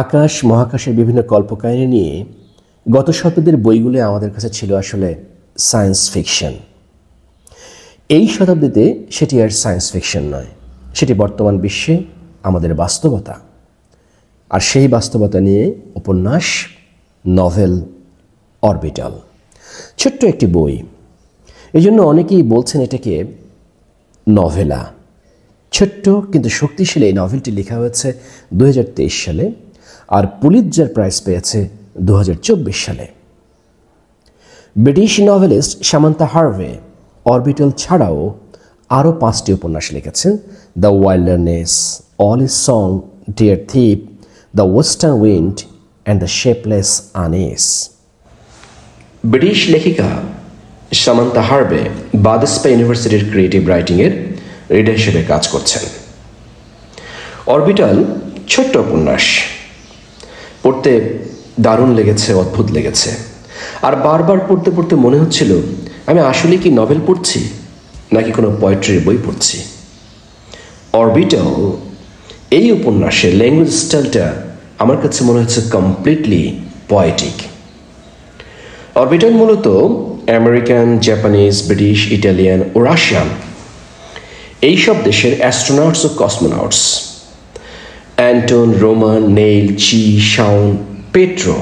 আকাশ মহাকাশের বিভিন্ন কল্পকাহিনী নিয়ে গত শতাব্দীর বইগুলো আমাদের কাছে ছিল আসলে সায়েন্স ফিকশন। এই শতাব্দীতে সেটি আর সায়েন্স ফিকশন নয়, সেটি বর্তমান বিশ্বে আমাদের বাস্তবতা। আর সেই বাস্তবতা নিয়ে উপন্যাস, নভেল অরবিটাল। ছোট্ট একটি বই, এই জন্য অনেকেই বলছেন এটাকে নভেলা। ছোট্ট কিন্তু শক্তিশালী এই নভেলটি লেখা হয়েছে 2023 সালে, আর পুলিৎজার প্রাইজ পেয়েছে 2024 সালে। British novelist Samantha Harvey Orbital ছাড়াও আরও 5টি উপন্যাস লিখেছেন: the wilderness, all is song, dear thief, the western wind and the shapeless unease. British লেখিকা সামান্থা হার্ভে বাদেসপা ইউনিভার্সিটির ক্রিয়েটিভ রাইটিংয়ের রিডার হিসেবে কাজ করছেন। অরবিটাল ছোট্ট উপন্যাস, পড়তে দারুণ লেগেছে, অদ্ভুত লেগেছে। আর বারবার পড়তে পড়তে মনে হচ্ছিল আমি আসলে কি নভেল পড়ছি নাকি কোনো পোয়েট্রির বই পড়ছি। অরবিটাল এই উপন্যাসের ল্যাঙ্গুয়েজ স্টাইলটা আমার কাছে মনে হচ্ছে কমপ্লিটলি পয়েটিক। অরবিটাল মূলত আমেরিকান, জাপানিজ, ব্রিটিশ, ইটালিয়ান ও রাশিয়ান এইসব দেশের অ্যাস্ট্রোনটস ও কসমোনটস অ্যান্টন, রোমান, নেইল, চি, শাউন, পেট্রো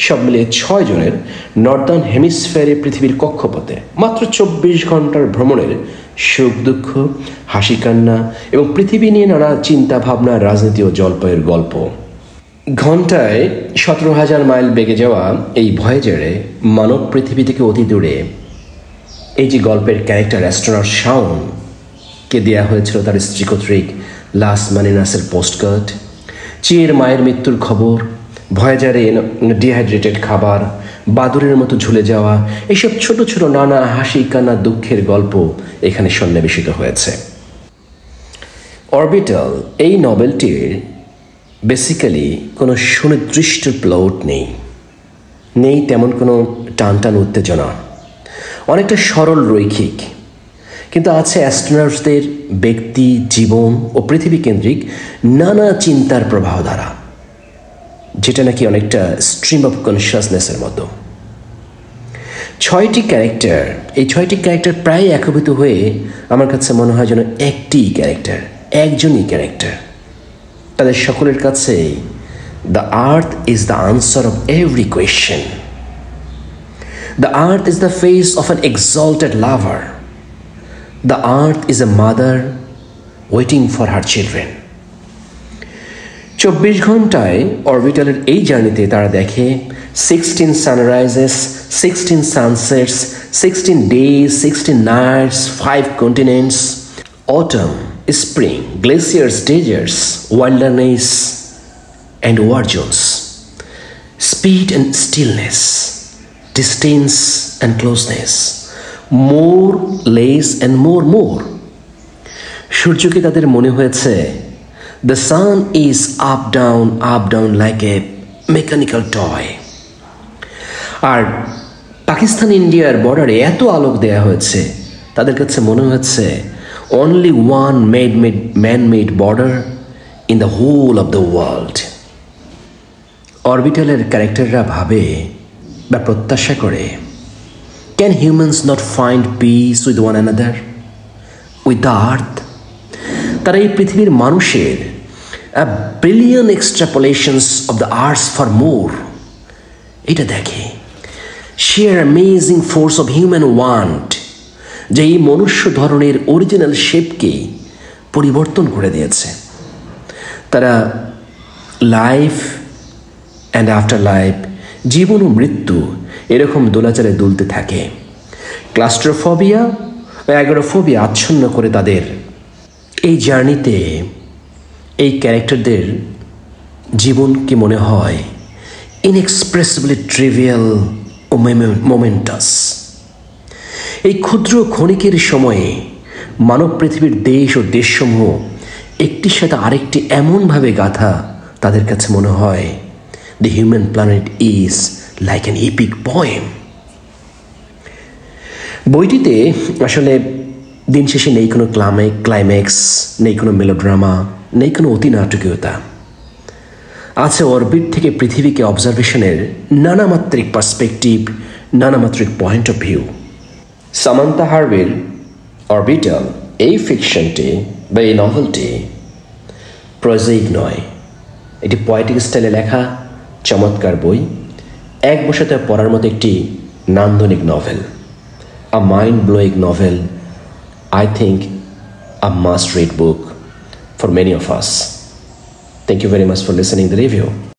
সব মিলিয়ে 6 জনের নর্দার্ন হেমিসফেয়ারে পৃথিবীর কক্ষপথে মাত্র 24 ঘন্টার ভ্রমণের সুখ দুঃখ, হাসি কান্না এবং পৃথিবী নিয়ে নানা চিন্তা ভাবনা, রাজনীতি ও জলপাইয়ের গল্প। ঘন্টায় 17,000 মাইল বেগে যাওয়া এই ভয়েজারে মানব পৃথিবী থেকে অতি দূরে এই যে গল্পের ক্যারেক্টার অ্যাস্ট্রোনট শাউনকে দেওয়া হয়েছিল তার স্ত্রী কর্তৃক লাস মানিনাসের পোস্টকার্ড, চিয়ের মায়ের মৃত্যুর খবর, ভয়েজারে ডিহাইড্রেটেড খাবার, বাদুরের মতো ঝুলে যাওয়া, এইসব ছোট ছোট নানা হাসি কান্না দুঃখের গল্প এখানে সন্নিবেশিত হয়েছে। অরবিটাল এই নভেলটির বেসিক্যালি কোনো সুনির্দিষ্ট প্লট নেই তেমন কোনো টানটান উত্তেজনা, অনেকটা সরল রৈখিক, কিন্তু আছে অ্যাস্ট্রোনটসদের ব্যক্তি জীবন ও পৃথিবী কেন্দ্রিক নানা চিন্তার প্রবাহ দ্বারা, যেটা নাকি অনেকটা স্ট্রিম অফ কনসিয়াসনেসের মতো। 6টি ক্যারেক্টার, এই 6টি ক্যারেক্টার প্রায় একীভূত হয়ে আমার কাছে মনে হয় যেন একজনই ক্যারেক্টার। তাদের সকলের কাছে the earth is the answer of every question. The earth is the face of an exalted lover. The earth is a mother waiting for her children. 24 ঘন্টায় অরবিটালের এই জার্নিতে তারা দেখে 16 sunrises, 16 sunsets, 16 days, 16 nights, 5 continents, autumn, spring, glaciers, deserts, wilderness and war zones, speed and stillness, distance and closeness, more, less and more. সূর্যকে তাদের মনে হয়েছে the sun is up down like a mechanical toy. আর পাকিস্তান ইন্ডিয়ার বর্ডারে এত আলোক দেয়া হয়েছে তাদের কাছে মনে হচ্ছে only one man made border in the whole of the world. অরবিটালের ক্যারেক্টাররা ভাবে বা প্রত্যাশা করে, can humans not find peace with one another, with the earth? তারা এই পৃথিবীর মানুষের a billion extrapolations of the earth for more এটা দেখে, sheer amazing force of human want যে এই মনুষ্য ধরনের অরিজিনাল শেপকে পরিবর্তন করে দিয়েছে। তারা লাইফ অ্যান্ড আফটার লাইফ, জীবন ও মৃত্যু এরকম দোলাচলে দুলতে থাকে। ক্লাস্ট্রোফোবিয়া ও অ্যাগোরাফোবিয়া আচ্ছন্ন করে তাদের এই জার্নিতে এই ক্যারেক্টারদের জীবনকে মনে হয় ইনএক্সপ্রেসিবলি ট্রিভিয়াল ও মোমেন্টাস। এই ক্ষুদ্র ক্ষণিকের সময়ে মানব পৃথিবীর দেশ ও দেশসমূহ একটির সাথে আরেকটি এমনভাবে গাঁথা তাদের কাছে মনে হয় the human planet is like an epic poem. বইটিতে আসলে দিন শেষে নেই কোনো ক্লাইম্যাক্স, নেই কোনো মেলোড্রামা, নেই কোনো অতি নাটকীয়তা। আছে অরবিট থেকে পৃথিবীকে অবজারভেশনের নানামাত্রিক পার্সপেক্টিভ, নানামাত্রিক পয়েন্ট অফ ভিউ। সামান্থা হার্বির অরবিটাল এই ফিকশনটি বা এই নভেলটি প্রোজাইক নয়, এটি পোয়েটিক স্টাইলে লেখা চমৎকার বই, এক বসাতে পড়ার মতো একটি নান্দনিক novel, a mind blowing novel, I think a must-read book for many of us. Thank you very much for listening to the review.